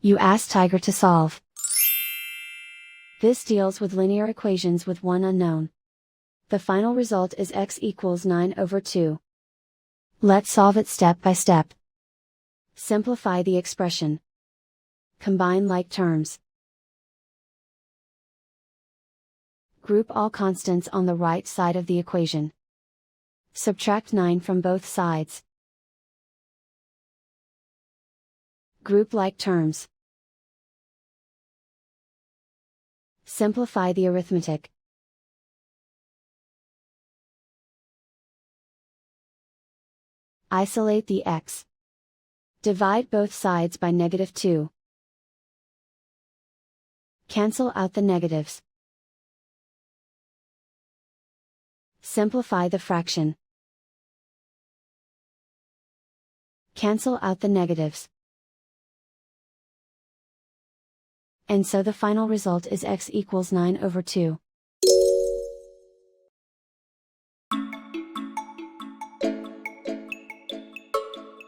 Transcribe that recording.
You ask Tiger to solve. This deals with linear equations with one unknown. The final result is x equals 9/2. Let's solve it step by step. Simplify the expression. Combine like terms. Group all constants on the right side of the equation. Subtract 9 from both sides. Group like terms. Simplify the arithmetic. Isolate the x. Divide both sides by -2. Cancel out the negatives. Simplify the fraction. Cancel out the negatives. And so the final result is x equals 9/2.